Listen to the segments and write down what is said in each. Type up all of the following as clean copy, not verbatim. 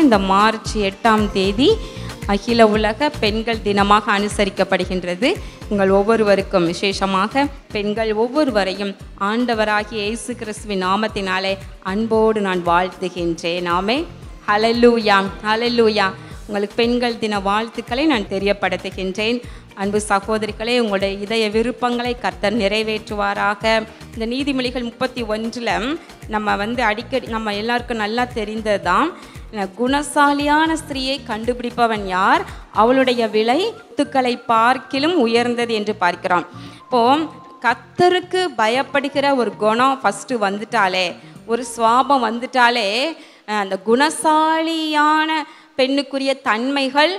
இந்த மார்ச் 8ஆம் தேதி அகில உலக பெண்கள் தினமாக அனுசரிக்கப்படுகின்றது. உங்கள் ஒவ்வொருவருக்கும், விசேஷமாக பெண்கள் ஒவ்வொருவரையும் ஆண்டவராகிய இயேசு கிறிஸ்துவின் நாமத்தினாலே அன்போடு நான் வாழ்த்துகின்றேன். ஆமென். ஹல்லேலூயா, ஹல்லேலூயா. உங்களுக்கு பெண்கள் தின வாழ்த்துக்களை நான் தெரியப்படுத்துகின்றேன். அன்பு சகோதரிகளே, உங்களுடைய இதய விருப்பங்களை கர்த்தர் நிறைவேற்றுவாராக. இந்த நீதிமொழிகள் 31 நம்ம அடிக்கடி நம்ம எல்லாருக்கும் நல்லா தெரிந்ததுதான், குணசாலியான ஸ்திரீயை கண்டுபிடிப்பவன் யார், அவளுடைய விலை முத்துக்களை பார்க்கிலும் உயர்ந்தது என்று பார்க்கிறோம். இப்போ கர்த்தருக்கு பயப்படுகிற ஒரு குணம் ஃபஸ்ட்டு வந்துட்டாலே, ஒரு சுவாபம் வந்துட்டாலே, அந்த குணசாலியான பெண்ணுக்குரிய தன்மைகள்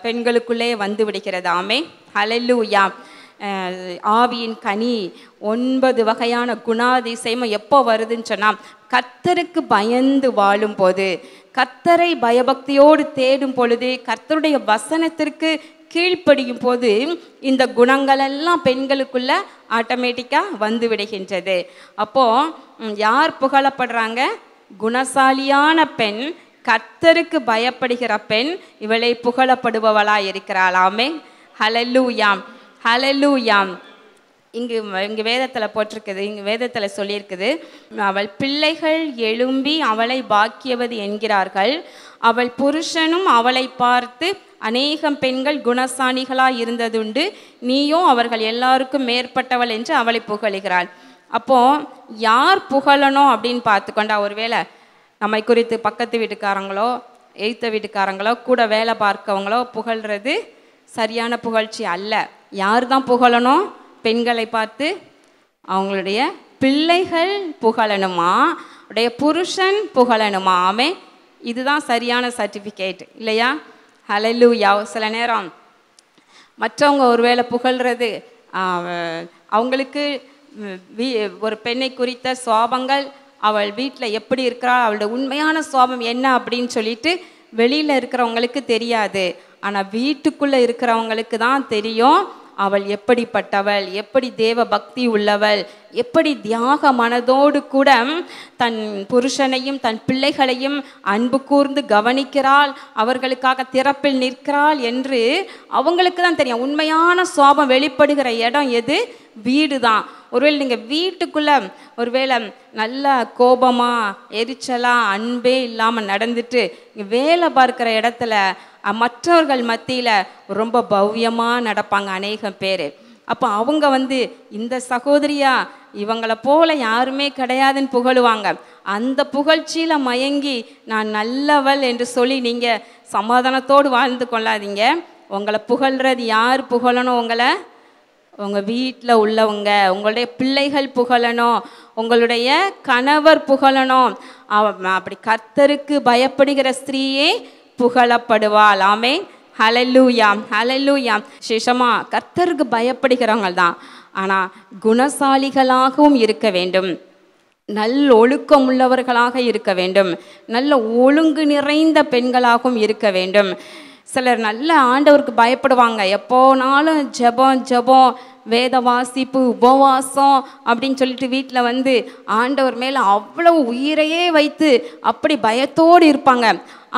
பெண்களுக்குள்ளே வந்து விடுகிறது. ஆமென். ஹல்லேலூயா. ஆவியின் கனி 9 வகையான குணாதிசயமும் எப்போ வருதுன்னு சொன்னால், கர்த்தருக்கு பயந்து வாழும் போது, கர்த்தரை பயபக்தியோடு தேடும் பொழுது, கர்த்தருடைய வசனத்திற்கு கீழ்ப்படியும் போது இந்த குணங்கள் எல்லாம் பெண்களுக்குள்ள ஆட்டோமேட்டிக்காக வந்து விடுகின்றது. அப்போது யார் புகழப்படுறாங்க? குணசாலியான பெண், கர்த்தருக்கு பயப்படுகிற பெண், இவளை புகழப்படுபவளாக இருக்கிறாள். ஆமென். ஹல்லேலூயா, ஹல்லேலூயா. இங்கு வேதத்தில் போட்டிருக்குது, இங்கு வேதத்தில் சொல்லியிருக்குது, அவள் பிள்ளைகள் எழும்பி அவளை பாக்கியவதி என்கிறார்கள், அவள் புருஷனும் அவளை பார்த்து அநேகம் பெண்கள் குணசாலிகளாக இருந்ததுண்டு, நீயோ அவர்கள் எல்லாருக்கும் மேற்பட்டவள் என்று அவளை புகழுகிறாள். அப்போது யார் புகழணும் அப்படின்னு பார்த்துக்கொண்டா, ஒருவேளை நம்மை குறித்து பக்கத்து வீட்டுக்காரங்களோ எய்த்த வீட்டுக்காரங்களோ கூட வேலை பார்க்கவங்களோ புகழ்கிறது சரியான புகழ்ச்சி அல்ல. யார் தான் புகழணும்? பெண்களை பார்த்து அவங்களுடைய பிள்ளைகள் புகழணுமா, உடைய புருஷன் புகழணுமா? ஆமென். இதுதான் சரியான சர்டிஃபிகேட் இல்லையா? ஹல்லேலூயா. சில நேரம் மற்றவங்க ஒருவேளை புகழ்கிறது அவங்களுக்கு ஒரு பெண்ணை குறித்த சுவாபங்கள், அவள் வீட்டில் எப்படி இருக்கிறாள், அவளோட உண்மையான சுவாபம் என்ன அப்படின்னு சொல்லிட்டு வெளியில் இருக்கிறவங்களுக்கு தெரியாது. ஆனால் வீட்டுக்குள்ளே இருக்கிறவங்களுக்கு தான் தெரியும் அவள் எப்படிப்பட்டவள், எப்படி தேவ பக்தி உள்ளவள், எப்படி தியாக மனதோடு கூட தன் புருஷனையும் தன் பிள்ளைகளையும் அன்பு கூர்ந்து கவனிக்கிறாள், அவர்களுக்காக திறப்பில் நிற்கிறாள் என்று அவங்களுக்கு தான் தெரியும். உண்மையான சுவாபம் வெளிப்படுகிற இடம் எது? வீடு தான். ஒருவேளை நீங்கள் வீட்டுக்குள்ளே ஒருவேளை நல்ல கோபமாக எரிச்சலாக அன்பே இல்லாமல் நடந்துட்டு வேலை பார்க்குற இடத்துல மற்றவர்கள் மத்தியில் ரொம்ப பவ்யமாக நடப்பாங்க அநேகம் பேர். அப்போ அவங்க இந்த சகோதரியா இவங்களை போல யாருமே கிடையாதுன்னு புகழுவாங்க. அந்த புகழ்ச்சியில் மயங்கி நான் நல்லவள் என்று சொல்லி நீங்கள் சமாதானத்தோடு வாழ்ந்து கொள்ளாதீங்க. உங்களை புகழ்கிறது யார் புகழணும்? உங்களை உங்கள் வீட்டில் உள்ளவங்க, உங்களுடைய பிள்ளைகள் புகழணும், உங்களுடைய கணவர் புகழணும். அப்படி கர்த்தருக்கு பயப்படுகிற ஸ்திரீயே புகழப்படுவாள். ஆமென். ஹல்லேலூயா, ஹல்லேலூயா. விசேஷமாக கர்த்தருக்கு பயப்படுகிறவங்க தான், ஆனால் குணசாலிகளாகவும் இருக்க வேண்டும், நல்ல ஒழுக்கம் உள்ளவர்களாக இருக்க வேண்டும், நல்ல ஒழுங்கு நிறைந்த பெண்களாகவும் இருக்க வேண்டும். சிலர் நல்ல ஆண்டவருக்கு பயப்படுவாங்க, எப்போனாலும் ஜெபம் வேத வாசிப்பு உபவாசம் அப்படின்னு சொல்லிட்டு வீட்டில் ஆண்டவர் மேலே அவ்வளோ உயிரையே வைத்து அப்படி பயத்தோடு இருப்பாங்க.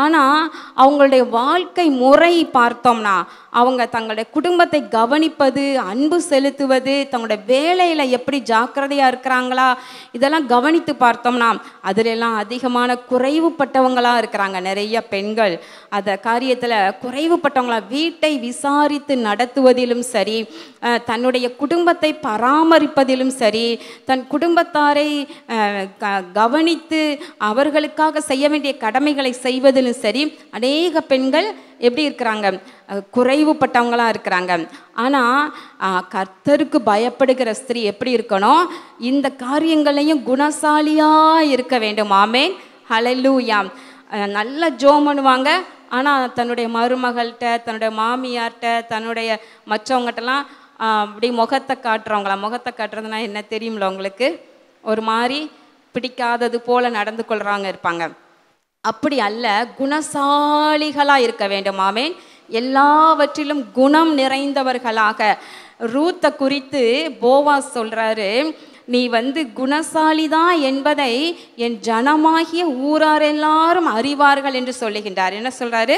ஆனால் அவங்களுடைய வாழ்க்கை முறை பார்த்தோம்னா, அவங்க தங்களுடைய குடும்பத்தை கவனிப்பது, அன்பு செலுத்துவது, தங்களுடைய வேலையில் எப்படி ஜாக்கிரதையாக இருக்கிறாங்களா, இதெல்லாம் கவனித்து பார்த்தோம்னா அதிலெல்லாம் அதிகமான குறைவுபட்டவங்களாக இருக்கிறாங்க நிறைய பெண்கள். அந்த காரியத்தில் குறைவுபட்டவங்களாக வீட்டை விசாரித்து நடத்துவதிலும் சரி, தன்னுடைய குடும்பத்தை பராமரிப்பதிலும் சரி, தன் குடும்பத்தாரை கவனித்து அவர்களுக்காக செய்ய வேண்டிய கடமைகளை செய்வதிலும் சரி, அநேக பெண்கள் எப்படி இருக்கிறாங்க? குறைவுபட்டவங்களாக இருக்கிறாங்க. ஆனால் கர்த்தருக்கு பயப்படுகிற ஸ்திரீ எப்படி இருக்கணும்? இந்த காரியங்களையும் குணசாலியாக இருக்க வேண்டும். ஆமென். ஹல்லேலூயா. நல்லா ஜெபம் பண்ணுவாங்க, ஆனால் தன்னுடைய மருமகள்கிட்ட, தன்னுடைய மாமியார்கிட்ட, தன்னுடைய மற்றவங்ககிட்டலாம் அப்படி முகத்தை காட்டுறதுனா என்ன தெரியுமில்ல உங்களுக்கு? ஒரு மாதிரி பிடிக்காதது போல் நடந்து கொள்கிறாங்க இருப்பாங்க. அப்படி அல்ல, குணசாலிகளாக இருக்க வேண்டும். ஆமென். எல்லாவற்றிலும் குணம் நிறைந்தவர்களாக. ரூத்தை குறித்து போவாஸ் சொல்கிறாரு, நீ குணசாலிதான் என்பதை என் ஜனமாகிய ஊரார் எல்லாரும் அறிவார்கள் என்று சொல்லுகின்றார். என்ன சொல்றாரு?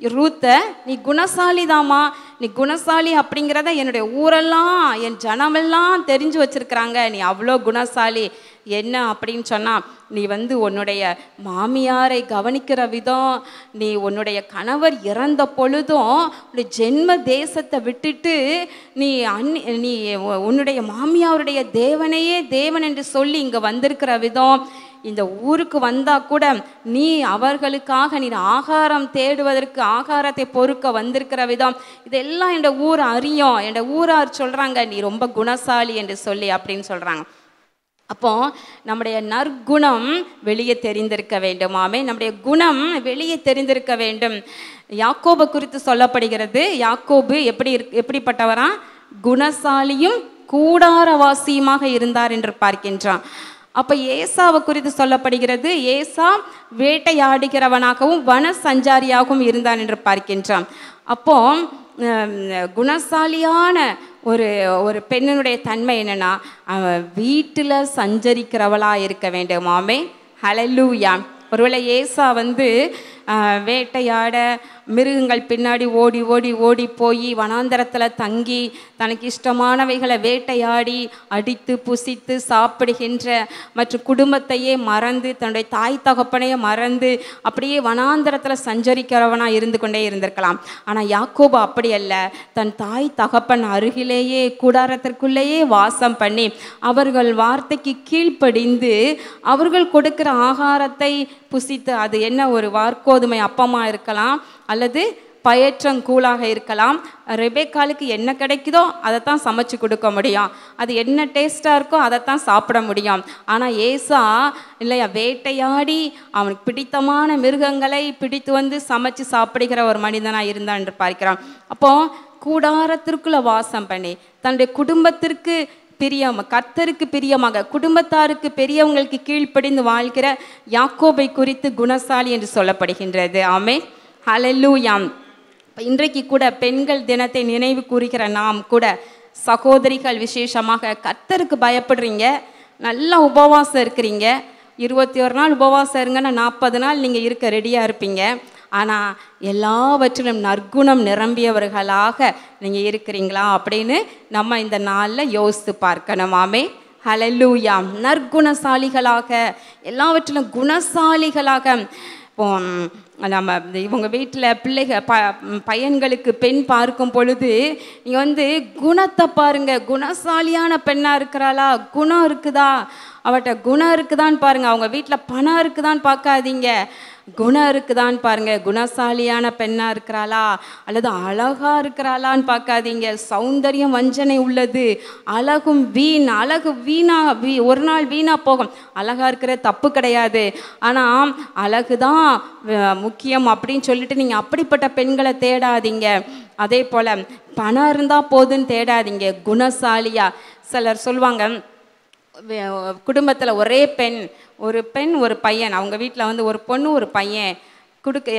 ரூத்த, நீ குணசாலிதாமா, நீ குணசாலி அப்படிங்கிறத என்னுடைய ஊரெல்லாம் என் ஜனமெல்லாம் தெரிஞ்சு வச்சிருக்கிறாங்க, நீ அவ்வளோ குணசாலி. என்ன அப்படின்னு சொன்னால், நீ உன்னுடைய மாமியாரை கவனிக்கிற விதம், நீ உன்னுடைய கணவர் இறந்த பொழுதும் உன்னுடைய ஜென்ம தேசத்தை விட்டுட்டு நீ நீ உன்னுடைய மாமியாருடைய தேவனையே தேவன் என்று சொல்லி இங்கே வந்திருக்கிற விதம், இந்த ஊருக்கு வந்தால் கூட நீ அவர்களுக்காக நீ ஆகாரம் தேடுவதற்கு ஆகாரத்தை பொறுக்க வந்திருக்கிற விதம், இதெல்லாம் என் ஊர் அறியும், என் ஊரார் சொல்கிறாங்க நீ ரொம்ப குணசாலி என்று சொல்லி அப்படின்னு சொல்கிறாங்க. அப்போ நம்முடைய நற்குணம் வெளியே தெரிந்திருக்க வேண்டுமாமே, நம்முடைய குணம் வெளியே தெரிந்திருக்க வேண்டும். யாக்கோபை குறித்து சொல்லப்படுகிறது. யாக்கோபு எப்படிப்பட்டவரா? குணசாலியும் கூடாரவாசியுமாக இருந்தார் என்று பார்க்கின்றான். அப்போ ஏசாவை குறித்து சொல்லப்படுகிறது. ஏசா வேட்டையாடுகிறவனாகவும் வன சஞ்சாரியாகவும் இருந்தான் என்று பார்க்கின்றான். அப்போ குணசாலியான ஒரு பெண்ணினுடைய தன்மை என்னன்னா, அவன் வீட்டில் சஞ்சரிக்கிறவளாக இருக்க வேண்டுமாமே. ஹல்லேலூயா. ஒருவேளை ஏசா வேட்டையாட மிருகங்கள் பின்னாடி ஓடி ஓடி ஓடி போய் வனாந்தரத்தில் தங்கி தனக்கு இஷ்டமானவைகளை வேட்டையாடி அடித்து புசித்து சாப்பிடுகின்ற மற்றும் குடும்பத்தையே மறந்து தன்னுடைய தாய் தகப்பனையே மறந்து அப்படியே வனாந்தரத்தில் சஞ்சரிக்கிறவனாக இருந்து கொண்டே இருந்திருக்கலாம். ஆனால் யாக்கோபு அப்படி அல்ல. தன் தாய் தகப்பன் அருகிலேயே கூடாரத்திற்குள்ளேயே வாசம் பண்ணி அவர்கள் வார்த்தைக்கு கீழ்ப்படிந்து அவர்கள் கொடுக்கிற ஆகாரத்தை புசித்து, அது என்ன ஒரு வார்கோதுமை அப்பமாக இருக்கலாம் அல்லது பயற்றங்கூழாக இருக்கலாம். ரெபேக்காளுக்கு என்ன கிடைக்குதோ அதைத்தான் சமைச்சு கொடுக்க முடியும், அது என்ன டேஸ்ட்டாக இருக்கோ அதைத்தான் சாப்பிட முடியும். ஆனால் ஏசா இல்லையா, வேட்டையாடி அவனுக்கு பிடித்தமான மிருகங்களை பிடித்து சமைச்சு சாப்பிடுகிற ஒரு மனிதனாக இருந்தான் என்று பார்க்கிறான். அப்போ கூடாரத்திற்குள்ள வாசம் பண்ணி தன்னுடைய குடும்பத்திற்கு கர்த்தருக்கு பிரியமாக குடும்பத்தாருக்கு பெரியவங்களுக்கு கீழ்ப்படிந்து வாழ்கிற யாக்கோபை குறித்து குணசாலி என்று சொல்லப்படுகின்றது. ஆமென். ஹல்லேலூயா. இன்றைக்கு கூட பெண்கள் தினத்தை நினைவு கூறுகிற நாம் கூட சகோதரிகள் விசேஷமாக கர்த்தருக்கு பயப்படுறீங்க, நல்லா உபவாசம் இருக்கிறீங்க. 21 நாள் உபவாசம் இருங்கன்னா 40 நாள் நீங்கள் இருக்க ரெடியாக இருப்பீங்க. ஆனால் எல்லாவற்றிலும் நற்குணம் நிரம்பியவர்களாக நீங்கள் இருக்கிறீங்களா அப்படின்னு நம்ம இந்த நாளில் யோசித்து பார்க்கணுமாமே. ஹல்லேலூயா. நற்குணசாலிகளாக, எல்லாவற்றிலும் குணசாலிகளாக. இப்போ நம்ம இவங்க வீட்டில் பையன்களுக்கு பெண் பார்க்கும் பொழுது நீங்கள் குணத்தை பாருங்கள். குணசாலியான பெண்ணாக இருக்கிறாளா, குணம் இருக்குதா, அவட்ட குணம் இருக்குதான்னு பாருங்கள். அவங்க வீட்டில் பணம் இருக்குதான்னு பார்க்காதீங்க, குணம் இருக்குதான்னு பாருங்க. குணசாலியான பெண்ணாக இருக்கிறாளா அல்லது அழகாக இருக்கிறாளான்னு பார்க்காதீங்க. சௌந்தரியம் வஞ்சனை உள்ளது, அழகும் வீண். அழகு ஒரு நாள் வீணாக போகும். அழகாக இருக்கிற தப்பு கிடையாது, ஆனால் அழகு தான் முக்கியம் அப்படின்னு சொல்லிட்டு நீங்கள் அப்படிப்பட்ட பெண்களை தேடாதீங்க. அதே போல் பணம் இருந்தால் போதுன்னு தேடாதீங்க. குணசாலியா சிலர் சொல்லுவாங்க, குடும்பத்தில் ஒரே ஒரு பெண் ஒரு பையன், அவங்க வீட்டில் ஒரு பொண்ணு ஒரு பையன்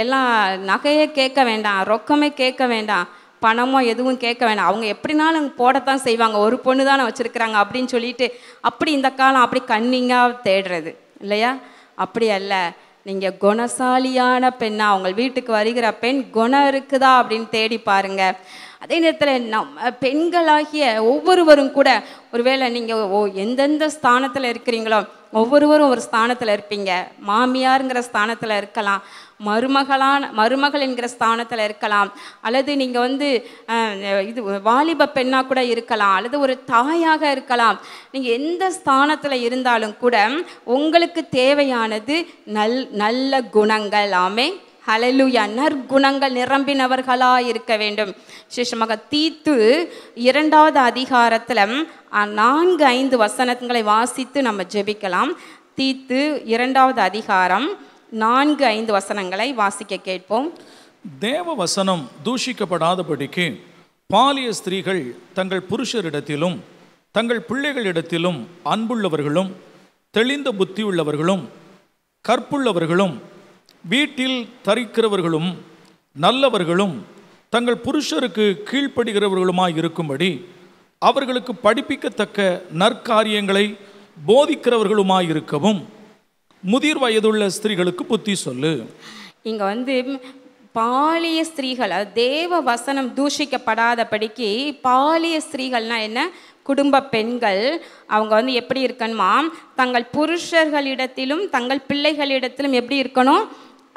எல்லாம் நகையே கேட்க வேண்டாம், ரொக்கமே கேட்க வேண்டாம், பணமோ எதுவும் கேட்க வேண்டாம், அவங்க எப்படினாலும் போடத்தான் செய்வாங்க, ஒரு பொண்ணு தானே வச்சுருக்குறாங்க அப்படின்னு சொல்லிட்டு அப்படி இந்த காலம் அப்படி கன்னிங்காக தேடுறது இல்லையா? அப்படி அல்ல. நீங்கள் குணசாலியான பெண்ணா, உங்கள் வீட்டுக்கு வருகிற பெண் குணம் இருக்குதா அப்படின்னு தேடி பாருங்க. அதே நேரத்தில் பெண்களாகிய ஒவ்வொருவரும் கூட ஒருவேளை நீங்கள் எந்தெந்த ஸ்தானத்தில் இருக்கிறீங்களோ ஒவ்வொருவரும் ஒரு ஸ்தானத்தில் இருப்பீங்க. மாமியாருங்கிற ஸ்தானத்தில் இருக்கலாம், மருமகள் என்கிற ஸ்தானத்தில் இருக்கலாம், அல்லது நீங்கள் இது வாலிப பெண்ணாக கூட இருக்கலாம், அல்லது ஒரு தாயாக இருக்கலாம். நீங்கள் எந்த ஸ்தானத்தில் இருந்தாலும் கூட உங்களுக்கு தேவையானது நல்ல குணங்கள். ஆமென். ஹல்லேலூயா. நற்குணங்கள் நிரம்பினவர்களாக இருக்க வேண்டும். விசேஷமாக தீத்து 2வது அதிகாரத்தில் 4-5 வசனங்களை வாசித்து நம்ம ஜெபிக்கலாம். தீத்து 2வது அதிகாரம் 4-5 வசனங்களை வாசிக்க கேட்போம். தேவ வசனம் தூஷிக்கப்படாதபடிக்கு பாலிய ஸ்திரீகள் தங்கள் புருஷரிடத்திலும் தங்கள் பிள்ளைகளிடத்திலும் அன்புள்ளவர்களும் தெளிந்த புத்தியுள்ளவர்களும் கற்புள்ளவர்களும் வீட்டில் தரிக்கிறவர்களும் நல்லவர்களும் தங்கள் புருஷருக்கு கீழ்ப்படுகிறவர்களுமாய் இருக்கும்படி அவர்களுக்கு படிப்பிக்கத்தக்க நற்காரியங்களை போதிக்கிறவர்களுமாயிருக்கவும் முதிர் வயதுள்ள ஸ்திரீகளுக்கு புத்தி சொல்லு. இங்கே வந்து பாலிய ஸ்திரீகள், தேவ வசனம் தூஷிக்கப்படாதபடிக்கு பாலிய ஸ்திரீகள்னா என்ன? குடும்ப பெண்கள். அவங்க வந்து எப்படி இருக்கணுமா? தங்கள் புருஷர்களிடத்திலும் தங்கள் பிள்ளைகளிடத்திலும் எப்படி இருக்கணும்?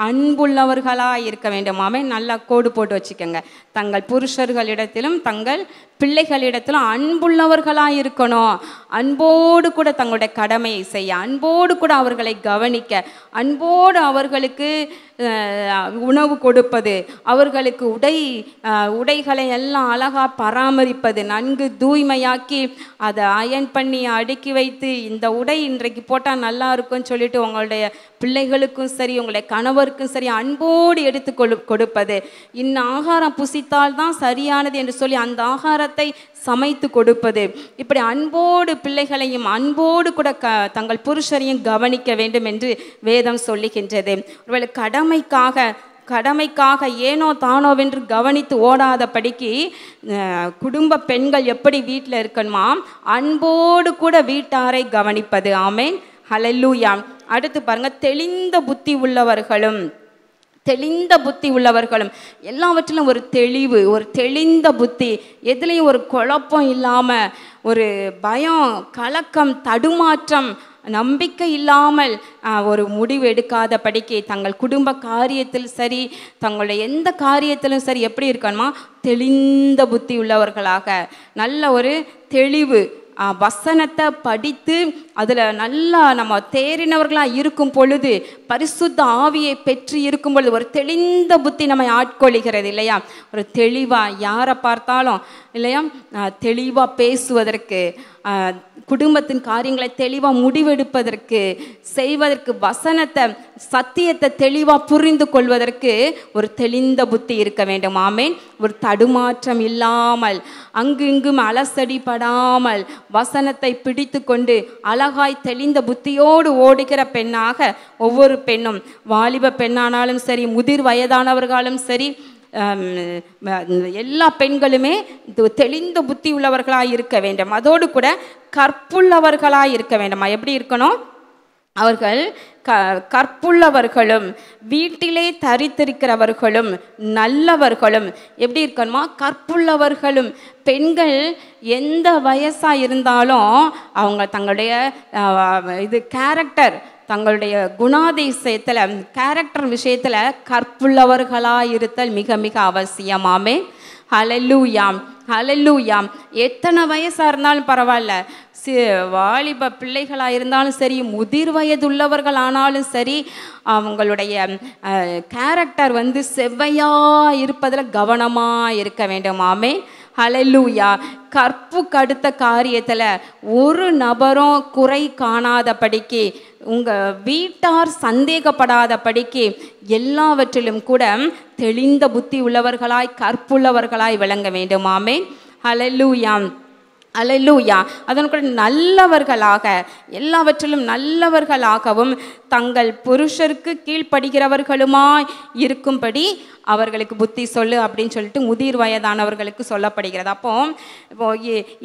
அன்புள்ளவர்களாக இருக்க வேண்டும். அவன் நல்லா கோடு போட்டு வச்சுக்கோங்க. தங்கள் புருஷர்களிடத்திலும் தங்கள் பிள்ளைகளிடத்திலும் அன்புள்ளவர்களாக இருக்கணும். அன்போடு கூட தங்களுடைய கடமையை செய்ய, அன்போடு கூட அவர்களை கவனிக்க, அன்போடு அவர்களுக்கு உணவு கொடுப்பது, அவர்களுக்கு உடைகளை எல்லாம் அழகாக பராமரிப்பது, நன்கு தூய்மையாக்கி அதை அயன் பண்ணி அடுக்கி வைத்து இந்த உடை இன்றைக்கு போட்டால் நல்லா இருக்கும்னு சொல்லிட்டு உங்களுடைய பிள்ளைகளுக்கும் சரி உங்களுடைய கணவருக்கும் சரி அன்போடு எடுத்து கொடுப்பது. இன்ன ஆகாரம் புசித்தால் தான் சரியானது என்று சொல்லி அந்த ஆகாரத்தை சமைத்து கொடுப்பது. இப்படி அன்போடு பிள்ளைகளையும் அன்போடு கூட தங்கள் புருஷரையும் கவனிக்க வேண்டும் என்று வேதம் சொல்லுகின்றது. ஒருவேளை கடமைக்காக ஏனோ தானோவென்று கவனித்து ஓடாதபடிக்கு குடும்ப பெண்கள் எப்படி வீட்டில் இருக்கணுமா? அன்போடு கூட வீட்டாரை கவனிப்பது. ஆமேன், ஹல்லேலூயா. அடுத்து பாருங்க, தெளிந்த புத்தி உள்ளவர்களும் எல்லாவற்றிலும் ஒரு தெளிவு, ஒரு தெளிந்த புத்தி, எதுலேயும் ஒரு குழப்பம் இல்லாமல், ஒரு பயம், கலக்கம், தடுமாற்றம், நம்பிக்கை இல்லாமல் ஒரு முடிவு எடுக்காதபடிக்கு தங்கள் குடும்ப காரியத்தில் சரி தங்களுடைய எந்த காரியத்திலும் சரி எப்படி இருக்கணுமா? தெளிந்த புத்தி உள்ளவர்களாக, நல்ல ஒரு தெளிவு, வசனத்தை படித்து அதில் நல்லா நம்ம தேறினவர்களாக இருக்கும் பொழுது, பரிசுத்த ஆவியை பெற்று இருக்கும் பொழுது ஒரு தெளிந்த புத்தி நம்மை ஆட்கொள்கிறது இல்லையா? ஒரு தெளிவாக யாரை பார்த்தாலும் இல்லையா, தெளிவாக பேசுவதற்கு, குடும்பத்தின் காரியங்களை தெளிவாக முடிவெடுப்பதற்கு, செய்வதற்கு, வசனத்தை சத்தியத்தை தெளிவாக புரிந்து கொள்வதற்கு ஒரு தெளிந்த புத்தி இருக்க வேண்டும். ஆமேன். ஒரு தடுமாற்றம் இல்லாமல், அங்கு இங்கும் அலசடிப்படாமல், வசனத்தை பிடித்து கொண்டு அழகாய் தெளிந்த புத்தியோடு ஓடுகிற பெண்ணாக ஒவ்வொரு பெண்ணும், வாலிப பெண்ணானாலும் சரி முதிர் வயதானவர்களும் சரி எல்லா பெண்களுமே தெளிந்த புத்தி உள்ளவர்களாக இருக்க வேண்டும். அதோடு கூட கற்புள்ளவர்களாக இருக்க வேண்டுமா? எப்படி இருக்கணும்? அவர்கள் கற்புள்ளவர்களும் வீட்டிலே தரித்திருக்கிறவர்களும் நல்லவர்களும் எப்படி இருக்கணுமா? கற்புள்ளவர்களும். பெண்கள் எந்த வயசாக இருந்தாலும் அவங்க தங்களுடைய கேரக்டர், தங்களுடைய குணாதிசயத்தில், கேரக்டர் விஷயத்தில் கற்புள்ளவர்களாக இருத்தல் மிக மிக அவசியமாமே. ஹல்லேலூயா, ஹல்லேலூயா. எத்தனை வயசாக இருந்தாலும் பரவாயில்ல, வாலிப பிள்ளைகளாக இருந்தாலும் சரி முதிர் வயதுள்ளவர்கள் ஆனாலும் சரி அவங்களுடைய கேரக்டர் செவ்வையாக இருப்பதில் கவனமாக இருக்க வேண்டுமாமே. ஹல்லேலூயா. கற்புக்கு அடுத்த காரியத்தில் ஒரு நபரும் குறை காணாதபடிக்கு, உங்கள் வீட்டார் சந்தேகப்படாதபடிக்கு எல்லாவற்றிலும் கூட தெளிந்த புத்தி உள்ளவர்களாய் கற்புள்ளவர்களாய் விளங்க வேண்டுமாமே. ஹல்லேலூயா, அல்லேலூயா. அதன் கூட நல்லவர்களாக, எல்லாவற்றிலும் நல்லவர்களாகவும் தங்கள் புருஷருக்கு கீழ்ப்படுகிறவர்களுமாய் இருக்கும்படி அவர்களுக்கு புத்தி சொல்லு அப்படின்னு சொல்லிட்டு முதிர் வயதானவர்களுக்கு சொல்லப்படுகிறது. இப்போ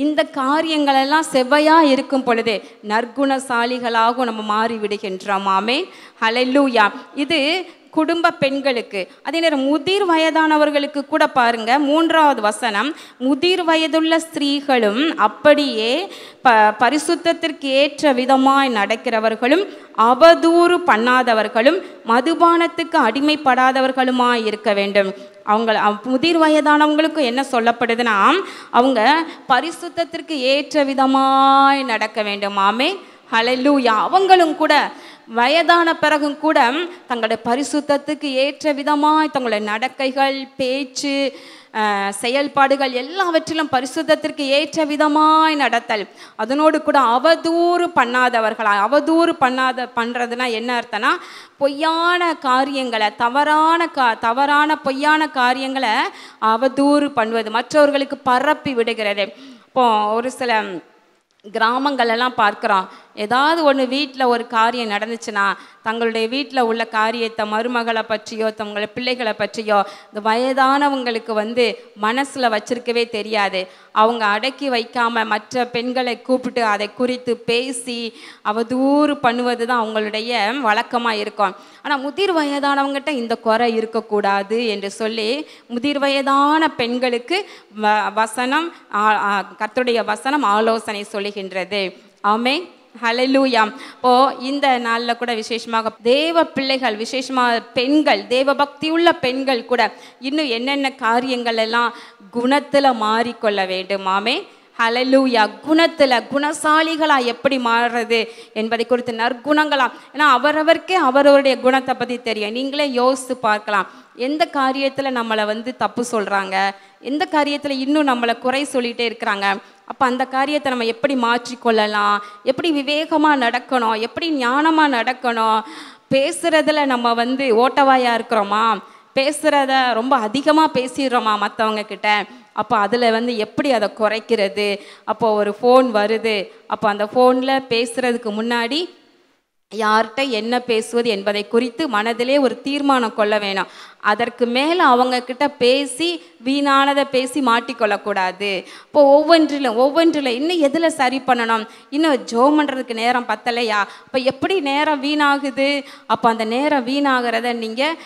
இந்த காரியங்களெல்லாம் செவ்வையாக இருக்கும் பொழுது நற்குணசாலிகளாகவும் நம்ம மாறிவிடுகின்றோம். ஆமென், ஹல்லேலூயா. இது குடும்ப பெண்களுக்கு. அதே நேரம் முதிர் வயதானவர்களுக்கு கூட பாருங்க, 3வது வசனம், முதிர் வயதுள்ள ஸ்திரீகளும் அப்படியே பரிசுத்தத்திற்கு ஏற்ற விதமாய் நடக்கிறவர்களும் அவதூறு பண்ணாதவர்களும் மதுபானத்துக்கு அடிமைப்படாதவர்களுமாய் இருக்க வேண்டும். முதிர் வயதானவங்களுக்கு என்ன சொல்லப்படுதுன்னா, அவங்க பரிசுத்தத்திற்கு ஏற்ற விதமாய் நடக்க வேண்டும். ஆமென், ஹல்லேலூயா. அவங்களும் கூட வயதான பிறகும் கூட தங்களுடைய பரிசுத்தத்துக்கு ஏற்ற விதமாய் தங்களுடைய நடக்கைகள், பேச்சு, செயல்பாடுகள் எல்லாவற்றிலும் பரிசுத்தத்திற்கு ஏற்ற விதமாய் நடத்தல். அதனோடு கூட அவதூறு பண்ணாதவர்களா. அவதூறு பண்ணுறதுனா என்ன அர்த்தம்னா, பொய்யான காரியங்களை, தவறான பொய்யான காரியங்களை அவதூறு பண்ணுவது, மற்றவர்களுக்கு பரப்பி விடுகிறது. இப்போ ஒரு சில கிராமங்களெல்லாம் பார்க்குறோம் ஏதாவது ஒன்று வீட்டில் ஒரு காரியம் நடந்துச்சுன்னா தங்களுடைய வீட்டில் உள்ள காரியத்தை மருமகளை பற்றியோ தங்களுடைய பிள்ளைகளை பற்றியோ இந்த வயதானவங்களுக்கு மனசில் வச்சிருக்கவே தெரியாது. அவங்க அடக்கி வைக்காமல் மற்ற பெண்களை கூப்பிட்டு அதை குறித்து பேசி அவதூறு பண்ணுவது தான் அவங்களுடைய வழக்கமாக இருக்கும். ஆனால் முதிர் வயதானவங்ககிட்ட இந்த குறை இருக்கக்கூடாது என்று சொல்லி முதிர் வயதான பெண்களுக்கு வசனம் கர்த்தருடைய வசனம் ஆலோசனை சொல்லுகின்றது. ஆமென், ஹல்லேலூயா. இப்போ இந்த நாளில் கூட விசேஷமாக தேவ பிள்ளைகள், விசேஷமாக பெண்கள், தேவ பக்தி உள்ள பெண்கள் கூட இன்னும் என்னென்ன காரியங்கள் எல்லாம் குணத்தில் மாறிக்கொள்ள வேண்டும். ஆமென், ஹல்லேலூயா. குணத்தில் குணசாலிகளாக எப்படி மாறுறது என்பதை குறித்து நற்குணங்களாம். ஏன்னா அவரவருக்கே அவரவருடைய குணத்தை பற்றி தெரியும். நீங்களே யோசித்து பார்க்கலாம். எந்த காரியத்தில் நம்மளை தப்பு சொல்கிறாங்க, எந்த காரியத்தில் இன்னும் நம்மளை குறை சொல்லிகிட்டே இருக்கிறாங்க. அப்போ அந்த காரியத்தை நம்ம எப்படி மாற்றிக்கொள்ளலாம், எப்படி விவேகமாக நடக்கணும், எப்படி ஞானமாக நடக்கணும், பேசுகிறதுல நம்ம ஓட்டவாயாக இருக்கிறோமா, பேசுகிறத ரொம்ப அதிகமாக பேசிடுறோமா மற்றவங்க கிட்ட, அப்போ அதில் எப்படி அதை குறைக்கிறது. அப்போது ஒரு ஃபோன் வருது, அப்போ அந்த ஃபோனில் பேசுகிறதுக்கு முன்னாடி யார்கிட்ட என்ன பேசுவது என்பதை குறித்து மனதிலே ஒரு தீர்மானம் கொள்ள வேணும். அதற்கு மேலே அவங்கக்கிட்ட பேசி வீணானதை பேசி மாட்டிக்கொள்ளக்கூடாது. இப்போ ஒவ்வொன்றில் இன்னும் எதில் சரி பண்ணணும், இன்னும் ஜெபம் பண்ணுறதுக்கு நேரம் பத்தலையா, இப்போ எப்படி நேரம் வீணாகுது. அப்போ அந்த நேரம் வீணாகிறத நீங்கள்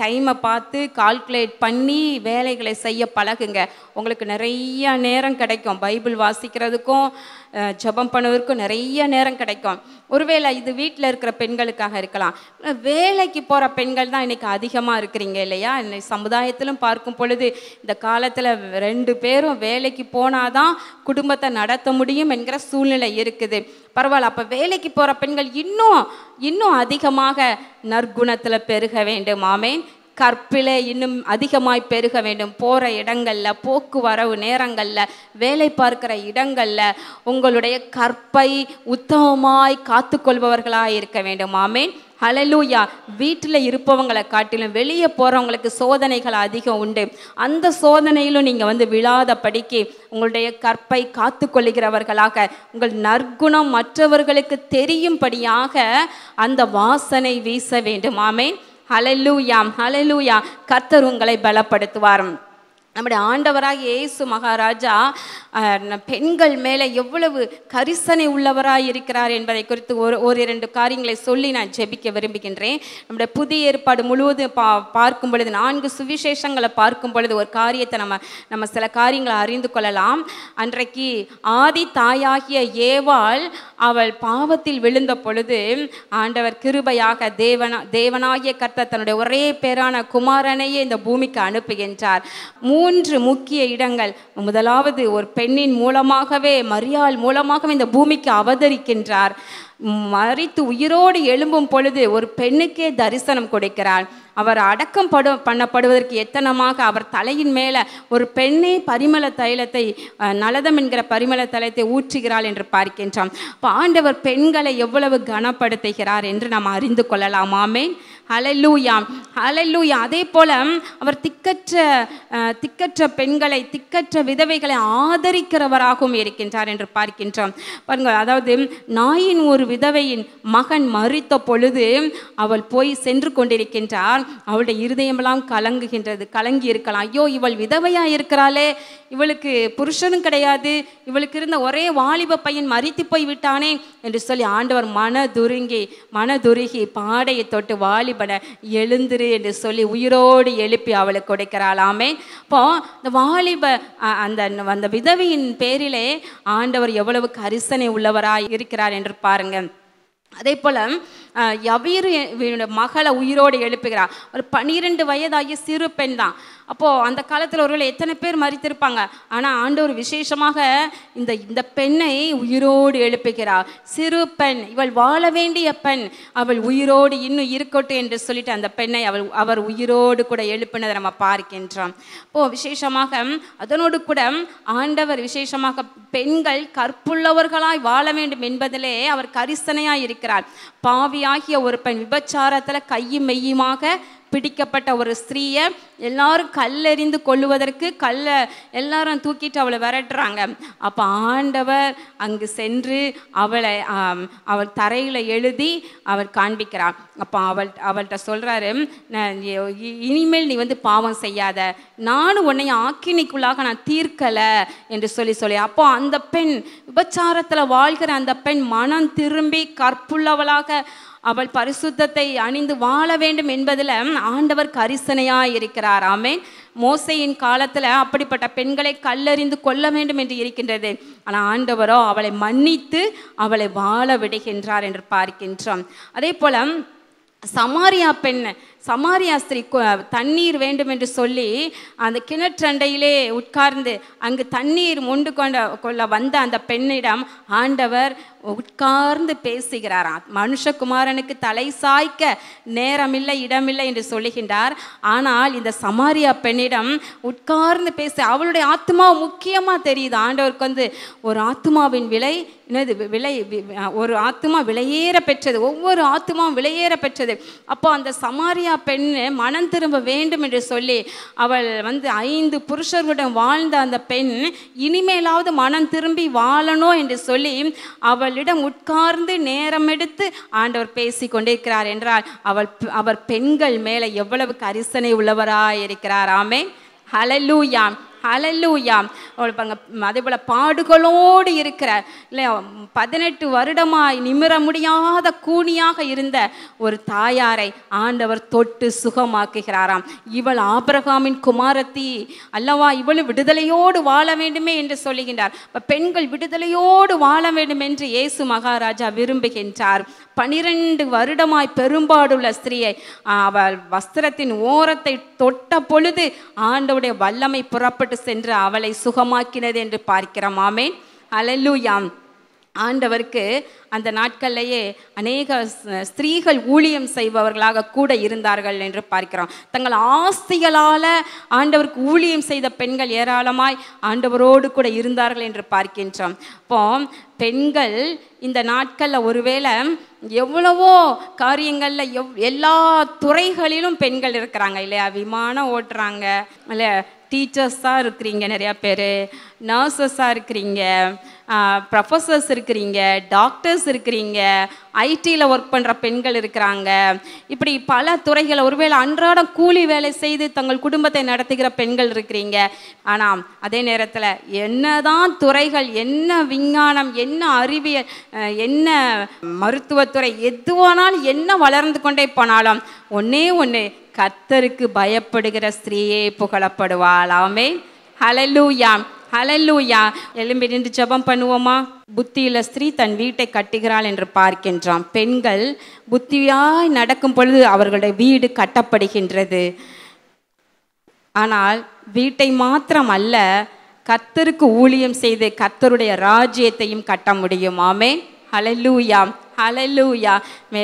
டைமை பார்த்து கால்குலேட் பண்ணி வேலைகளை செய்ய பழகுங்க. உங்களுக்கு நிறைய நேரம் கிடைக்கும். பைபிள் வாசிக்கிறதுக்கும் ஜெபம் பண்ணுவதற்கும் நிறைய நேரம் கிடைக்கும். ஒருவேளை இது வீட்டில் இருக்கிற பெண்களுக்காக இருக்கலாம். வேலைக்கு போகிற பெண்கள் தான் இன்றைக்கி அதிகமாக இருக்கிறீங்க இல்லையா? இன்னைக்கு சமுதாயத்திலும் பார்க்கும் பொழுது இந்த காலத்தில் 2 பேரும் வேலைக்கு போனாதான் குடும்பத்தை நடத்த முடியும் என்கிற சூழ்நிலை இருக்குது. பரவாயில்ல, அப்போ வேலைக்கு போகிற பெண்கள் இன்னும் அதிகமாக நற்குணத்தில் பெருக வேண்டும். ஆமென். கற்பிலே இன்னும் அதிகமாய் பெருக வேண்டும். போகிற இடங்களில், போக்குவரவு நேரங்களில், வேலை பார்க்கிற இடங்களில் உங்களுடைய கற்பை உத்தமமாய் காத்து கொள்பவர்களாக இருக்க வேண்டும். ஆமென், ஹல்லேலூயா. வீட்டில் இருப்பவங்களை காட்டிலும் வெளியே போகிறவங்களுக்கு சோதனைகள் அதிகம் உண்டு. அந்த சோதனையிலும் நீங்கள் விழாதபடிக்கு உங்களுடைய கற்பை காத்து கொள்ளுகிறவர்களாக, உங்கள் நற்குணம் மற்றவர்களுக்கு தெரியும்படியாக அந்த வாசனை வீச வேண்டும். ஆமென், ஹல்லேலூயா, ஹல்லேலூயா. கர்த்தர் உங்களை பலப்படுத்துவார். நம்முடைய ஆண்டவராகிய இயேசு மகாராஜா பெண்கள் மேலே எவ்வளவு கரிசனை உள்ளவராக இருக்கிறார் என்பதை குறித்து ஒரு 2 காரியங்களை சொல்லி நான் ஜெபிக்க விரும்புகின்றேன். நம்முடைய புதிய ஏற்பாடு முழுவதும் பார்க்கும் பொழுது 4 சுவிசேஷங்களை பார்க்கும் பொழுது ஒரு காரியத்தை நம்ம சில காரியங்களை அறிந்து கொள்ளலாம். அன்றைக்கு ஆதி தாயாகிய ஏவாள் அவள் பாவத்தில் விழுந்த பொழுது ஆண்டவர் கிருபையாக தேவனாகிய கர்த்தர் தன்னுடைய ஒரே பேரான குமாரனையே இந்த பூமிக்கு அனுப்புகின்றார். 3 முக்கிய இடங்கள். முதலாவது, ஒரு பெண்ணின் மூலமாகவே, மரியாள் மூலமாகவே இந்த பூமிக்கு அவதரிக்கின்றார். மரித்து உயிரோடு எழும்பும் பொழுது ஒரு பெண்ணுக்கே தரிசனம் கொடுக்கிறார். அவர் அடக்கம் பண்ணப்படுவதற்கு எத்தனமாக அவர் தலையின் மேலே ஒரு பெண்ணே பரிமள தைலத்தை, நலதம் என்கிற பரிமள தைலத்தை ஊற்றுகிறாள் என்று பார்க்கின்றோம். இப்போ ஆண்டவர் பெண்களை எவ்வளவு கனப்படுத்துகிறார் என்று நாம் அறிந்து கொள்ளலாம். ஆமென், ஹல்லேலூயா, ஹல்லேலூயா. அதே போல அவர் திக்கற்ற பெண்களை, திக்கற்ற விதவைகளை ஆதரிக்கிறவராகவும் இருக்கின்றார் என்று பார்க்கின்றோம். பாருங்கள், அதாவது நாயின் ஒரு விதவையின் மகன் மரித்த பொழுது அவள் போய் சென்று கொண்டிருக்கின்றார். அவளுடைய இருதயமெல்லாம் கலங்கி இருக்கலாம். ஐயோ, இவள் விதவையா இருக்கிறாளே, இவளுக்கு புருஷனும் கிடையாது, இவளுக்கு இருந்த ஒரே வாலிப பையன் மரித்து போய் விட்டானே என்று சொல்லி ஆண்டவர் மனதுருகி பாடையை தொட்டு வாலிபனை எழுந்திரு என்று சொல்லி உயிரோடு எழுப்பி அவளுக்கு கொடுக்கிறாளாமே. இப்போ இந்த வாலிப அந்த விதவையின் பேரிலே ஆண்டவர் எவ்வளவு கரிசனை உள்ளவராய் இருக்கிறார் என்று பாருங்க. அதே போல யவீரு மகளை உயிரோடு எழுப்புகிறார். ஒரு 12 வயதாகிய சிறு பெண் தான். அப்போது அந்த காலத்தில் ஒருவேளை எத்தனை பேர் மரித்திருப்பாங்க. ஆனால் ஆண்டவர் விசேஷமாக இந்த பெண்ணை உயிரோடு எழுப்புகிறார். சிறு பெண், இவள் வாழ வேண்டிய பெண், அவள் உயிரோடு இன்னும் இருக்கட்டும் என்று சொல்லிட்டு அந்த பெண்ணை அவர் உயிரோடு கூட எழுப்பினதை நம்ம பார்க்கின்றோம். இப்போது விசேஷமாக அதனோடு கூட ஆண்டவர் விசேஷமாக பெண்கள் கற்புள்ளவர்களாய் வாழ வேண்டும் என்பதிலே அவர் கரிசனையாக இருக்கிறார். பாவியாகிய ஒரு பெண் விபச்சாரத்தில் கையும் மெய்யுமாக பிடிக்கப்பட்ட ஒரு ஸ்திரீயை எல்லாரும் கல்லெறிந்து கொல்லுவதற்கு எல்லாரும் தூக்கிட்டு அவளை விரட்டுறாங்க. அப்போ ஆண்டவர் அங்கு சென்று அவள் தரையில் எழுதி அவர் காண்பிக்கிறார். அப்போ அவள்கிட்ட சொல்கிறாரு, இனிமேல் நீ பாவம் செய்யாத, நானும் உன்னை ஆக்கினிக்குள்ளாக நான் தீர்க்கலை என்று சொல்லி அப்போ அந்த பெண், விபச்சாரத்தில் வாழ்கிற அந்த பெண் மனம் திரும்பி கற்புள்ளவளாக அவள் பரிசுத்தத்தை அணிந்து வாழ வேண்டும் என்பதில் ஆண்டவர் கரிசனையாக இருக்கிறார். ஆமென். மோசையின் காலத்தில் அப்படிப்பட்ட பெண்களை கல்லெறிந்து கொல்ல வேண்டும் என்று இருக்கின்றது. ஆனால் ஆண்டவரோ அவளை மன்னித்து அவளை வாழ விடுகின்றார் என்று பார்க்கின்றோம். அதே போல் சமாரியா ஸ்திரீ தண்ணீர் வேண்டும் என்று சொல்லி அந்த கிணற்றண்டையிலே உட்கார்ந்து அங்கு தண்ணீர் மொண்டு கொள்ள வந்த அந்த பெண்ணிடம் ஆண்டவர் உட்கார்ந்து பேசுகிறாராம். மனுஷகுமாரனுக்கு தலை சாய்க்க நேரமில்லை, இடமில்லை என்று சொல்லுகின்றார். ஆனால் இந்த சமாரியா பெண்ணிடம் உட்கார்ந்து அவளுடைய ஆத்மா முக்கியமாக தெரியுது. ஆண்டவருக்கு ஒரு ஆத்மாவின் விலை ஒரு ஆத்மா விலையேற பெற்றது, ஒவ்வொரு ஆத்மாவும் விலையேற பெற்றது. அப்போ அந்த சமாரியா பெண் மனம் திரும்ப வேண்டும் என்று சொல்லி அவள் 5 புருஷர்களுடன் வாழ்ந்த அந்த பெண் இனிமேலாவது மனம் திரும்பி வாழணும் என்று சொல்லி அவளிடம் உட்கார்ந்து நேரம் எடுத்து ஆண்டவர் பேசி கொண்டிருக்கிறார் என்றால் அவர் பெண்கள் மேலே எவ்வளவு கரிசனை உள்ளவராய் இருக்கிறார். ஆமென். ஹல்லேலூயா, ஹல்லேலூயா. அதே போல் பாடுகளோடு இருக்கிற இல்லை 18 வருடமாய் நிமிர முடியாத கூனியாக இருந்த ஒரு தாயாரை ஆண்டவர் தொட்டு சுகமாக்குகிறாராம். இவள் ஆபிரகாமின் குமாரத்தி அல்லவா, இவள் விடுதலையோடு வாழ வேண்டுமே என்று சொல்லுகின்றார். பெண்கள் விடுதலையோடு வாழ வேண்டும் என்று இயேசு மகாராஜா விரும்புகின்றார். 12 வருடமாய் பெரும்பாடுள்ள ஸ்திரீயை அவள் வஸ்திரத்தின் ஓரத்தை தொட்ட பொழுது ஆண்டவருடைய வல்லமை புறப்பட்டு சென்று அவளை சுகமாக்கினது என்று பார்க்கிறோம். ஆமென். ஹல்லேலூயா. ஆண்டவருக்கு அந்த நாட்கள்லேயே அநேக ஸ்திரீகள் ஊழியம் செய்பவர்களாக கூட இருந்தார்கள் என்று பார்க்கிறோம். தங்கள் ஆஸ்திகளால் ஆண்டவருக்கு ஊழியம் செய்த பெண்கள் ஏராளமாய் ஆண்டவரோடு கூட இருந்தார்கள் என்று பார்க்கின்றோம். இப்போ பெண்கள் இந்த நாட்களில் ஒருவேளை எவ்வளவோ காரியங்களில் எல்லா துறைகளிலும் பெண்கள் இருக்கிறாங்க இல்லையா. விமானம் ஓட்டுறாங்க இல்லையா, டீச்சர்ஸாக இருக்கிறீங்க, நிறையா பேர் நர்சஸாக இருக்கிறீங்க, ப்ரொஃபஸர்ஸ் இருக்கிறீங்க, டாக்டர்ஸ் இருக்கிறீங்க, ஐடியில் ஒர்க் பண்ணுற பெண்கள் இருக்கிறாங்க. இப்படி பல துறைகளை ஒருவேளை அன்றாடம் கூலி வேலை செய்து தங்கள் குடும்பத்தை நடத்துகிற பெண்கள் இருக்கிறீங்க. ஆனால் அதே நேரத்தில் என்னதான் துறைகள், என்ன விஞ்ஞானம், என்ன அறிவியல், என்ன மருத்துவத்துறை எதுவானாலும் என்ன வளர்ந்து கொண்டே போனாலும் ஒன்று கர்த்தருக்கு பயப்படுகிற ஸ்திரீயே புகழப்படுவாள். ஆமென். ஹல்லேலூயா, ஹல்லேலூயா. எழும்பி நின்று ஜெபம் பண்ணுவோமா? புத்தியுள்ள ஸ்திரீ தன் வீட்டை கட்டுகிறாள் என்று பார்க்கின்றோம். பெண்கள் புத்தியாய் நடக்கும் பொழுது அவர்களுடைய வீடு கட்டப்படுகின்றது. ஆனால் வீட்டை மாத்திரம் அல்ல, கர்த்தருக்கு ஊழியம் செய்து கர்த்தருடைய ராஜ்யத்தையும் கட்ட முடியும். ஆமென். ஹல்லேலூயா, ஹல்லேலூயா.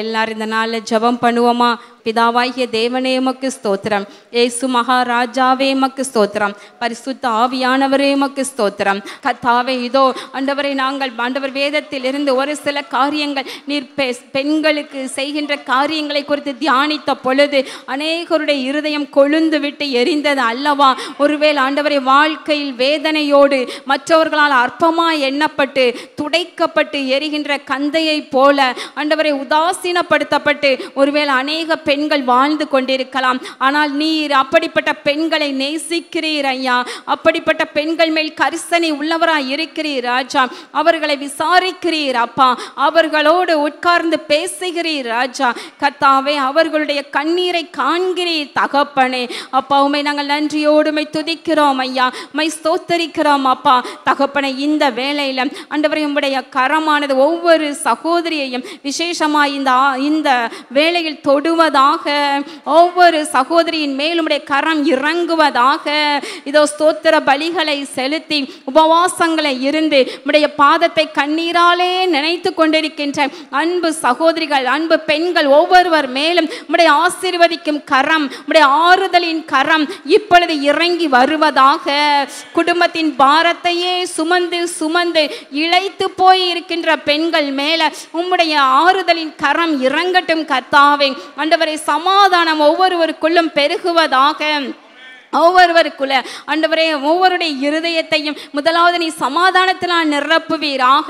எல்லாரும் இந்த நாளில் ஜெபம் பண்ணுவோமா? பிதாவாகிய தேவனே உமக்கு ஸ்தோத்திரம், இயேசு மகாராஜாவே உமக்கு ஸ்தோத்திரம், பரிசுத்த ஆவியானவரே உமக்கு ஸ்தோத்திரம். கர்த்தாவே, இதோ ஆண்டவரை நாங்கள் ஆண்டவர் வேதத்தில் இருந்து ஒரு சில காரியங்கள் நீர் பெண்களுக்கு செய்கின்ற காரியங்களை குறித்து தியானித்த பொழுது அநேகருடைய இருதயம் கொழுந்து விட்டு எரிந்தது அல்லவா. ஒருவேளை ஆண்டவரை வாழ்க்கையில் வேதனையோடு மற்றவர்களால் அற்பமாய் எண்ணப்பட்டு துடைக்கப்பட்டு எரிகின்ற கந்தையை போல ஆண்டவரை உதாசீனப்படுத்தப்பட்டு ஒருவேளை அநேக பெண்கள் வாழ்ந்து கொண்டிருக்கலாம். ஆனால் நீர் அப்படிப்பட்ட பெண்களை நேசிக்கிறீர் ஐயா. அப்படிப்பட்ட பெண்கள் மேல் கரிசனை உள்ளவராய் இருக்கிறீர் ராஜா. அவர்களை விசாரிக்கிறீர் அப்பா, அவர்களோடு உட்கார்ந்து பேசுகிறீர் ராஜா. கர்த்தாவே, அவர்களுடைய கண்ணீரை காண்கிறீர் தகப்பனே. அப்பா, உம்மை நாங்கள் நன்றியோடு உம்மை துதிக்கிறோம் ஐயா, உம்மை ஸ்தோத்தரிக்கிறோம் அப்பா. தகப்பனே, இந்த வேளையில் ஆண்டவரே உம்முடைய கரமானது ஒவ்வொரு சகோதரியையும் விசேஷமாய் இந்த வேளையில் தொடுவதாக, ஒவ்வொரு சகோதரியின் மேல் உம்முடைய கரம் இறங்குவதாக. இதோ ஸ்தோத்திர பலிகளை செலுத்தி உபவாசங்களை இருந்து உம்முடைய பாதத்தை கண்ணீராலே நினைத்து கொண்டிருக்கின்ற அன்பு சகோதரிகள், அன்பு பெண்கள் ஒவ்வொருவர் மேலும் உம்முடைய ஆசீர்வதிக்கும் கரம், உம்முடைய ஆறுதலின் கரம் இப்பொழுது இறங்கி வருவதாக. குடும்பத்தின் பாரத்தையே சுமந்து சுமந்து இளைத்து போய் இருக்கின்ற பெண்கள் மேல உம்முடைய ஆறுதலின் கரம் இறங்கட்டும் கர்த்தாவே. ஆண்டவரே, ஆண்டவரை சமாதானம் ஒவ்வொருவருக்குள்ளும் பெருகுவதாக. ஒவ்வொருவருக்குள்ள ஆண்டவரே ஒவ்வொருடைய இருதயத்தையும் முதலாவது நீ சமாதானத்தினால் நிரப்புவீராக,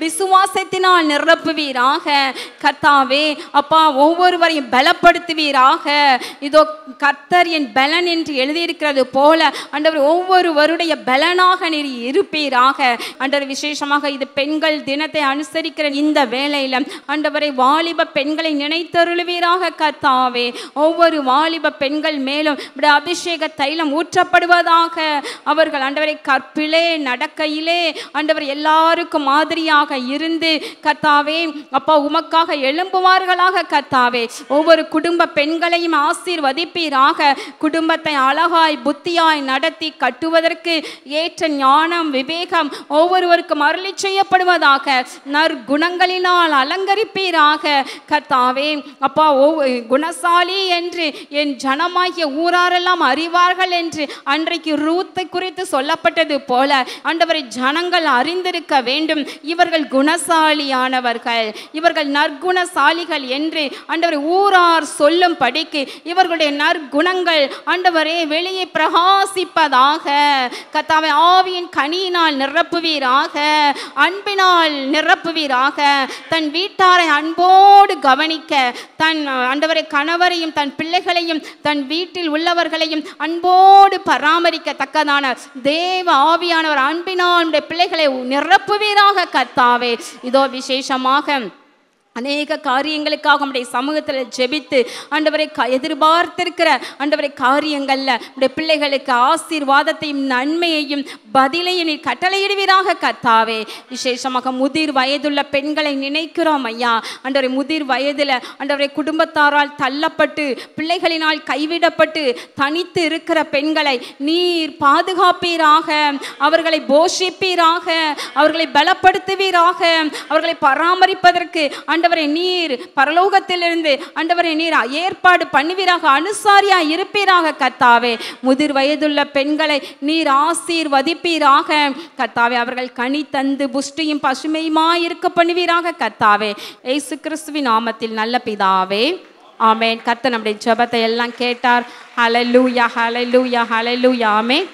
விசுவாசத்தினால் நிரப்புவீராக. கர்த்தாவே அப்பா ஒவ்வொருவரையும் பலப்படுத்துவீராக. இதோ கர்த்தர் என் பலன் என்று எழுதியிருக்கிறது போல ஆண்டவர் ஒவ்வொருவருடைய பலனாக நீர் இருப்பீராக. ஆண்டவர் விசேஷமாக இது பெண்கள் தினத்தை அனுசரிக்கிற இந்த வேளையில ஆண்டவரை வாலிப பெண்களை நினைத்தருளுவீராக. கர்த்தாவே ஒவ்வொரு வாலிப பெண்கள் மேலும் அபிஷேக தைலம் ஊற்றப்படுவதாக. அவர்கள் ஆண்டவரை கற்பிலே நடக்கையிலே ஆண்டவர் எல்லாருக்கும் மாதிரியாக இருந்து கர்த்தாவே அப்பா உமக்காக எழும்புவார்களாக. கர்த்தாவே ஒவ்வொரு குடும்ப பெண்களையும் ஆசீர்வதிப்பீராக. குடும்பத்தை அழகாய் புத்தியாய் நடத்தி கட்டுவதற்கு ஏற்ற ஞானம் விவேகம் ஒவ்வொருவருக்கும் அருளி செய்யப்படுவதாக. நற்குணங்களினால் அலங்கரிப்பீராக. கர்த்தாவே அப்பா குணசாலி என்று என் ஜனமாகிய ஊராரெல்லாம் அறிவார்கள் என்று அன்றைக்கு ரூத்தை குறித்து சொல்லப்பட்டது போல ஆண்டவரை ஜனங்கள் அறிந்திருக்க வேண்டும். இவர்கள் குணசாலியானவர்கள், இவர்கள் நற்குணசாலிகள் என்று ஆண்டவரை ஊரார் சொல்லும் படிக்கு இவர்களுடைய நற்குணங்கள் ஆண்டவரே வெளியே பிரகாசிப்பதாக. கர்த்தாவே ஆவியின் கனியினால் நிரப்புவீராக, அன்பினால் நிரப்புவீராக. தன் வீட்டாரை அன்போடு கவனிக்க, தன் ஆண்டவரை கணவரையும் தன் பிள்ளைகளையும் தன் வீட்டில் உள்ளவர்களையும் அன்போடு பராமரிக்கத்தக்கதான தேவ ஆவியானவர் அன்பினால் பிள்ளைகளை நிரப்புவீராக. கர்த்தாவே இதோ விசேஷமாக அநேக காரியங்களுக்காக உடைய சமூகத்தில் ஜெபித்து ஆண்டவரை எதிர்பார்த்திருக்கிற ஆண்டவரை காரியங்கள்ல உடைய பிள்ளைகளுக்கு ஆசீர்வாதத்தையும் நன்மையையும் பதிலையும் நீர் கட்டளையிடுவீராக. கர்த்தாவே விசேஷமாக முதிர் வயதுள்ள பெண்களை நினைக்கிறோம் ஐயா. ஆண்டவரை முதிர் வயதில் ஆண்டவரை குடும்பத்தாரால் தள்ளப்பட்டு பிள்ளைகளினால் கைவிடப்பட்டு தனித்து இருக்கிற பெண்களை நீர் பாதுகாப்பீராக, அவர்களை போஷிப்பீராக, அவர்களை பலப்படுத்துவீராக, அவர்களை பராமரிப்பதற்கு ஆண்டவரை நீர் பரலோகத்திலிருந்து ஆண்டவரை நீர் ஏற்பாடு பண்ணுவீராக, அனுசாரியா இருப்பீராக. கர்த்தாவே முதிர் வயதுள்ள பெண்களை நீர் ஆசீர்வதிப்பீராக. கர்த்தாவே அவர்கள் கனி தந்து புஷ்டியும் பசுமையுமாய் இருக்க பண்ணுவீராக. கர்த்தாவே இயேசு கிறிஸ்துவின் நாமத்தில் நல்ல பிதாவே, ஆமென். கர்த்தர் நம்முடைய ஜெபத்தை எல்லாம் கேட்டார். ஹல்லேலூயா, ஹல்லேலூயா, ஹல்லேலூயா, ஆமென்.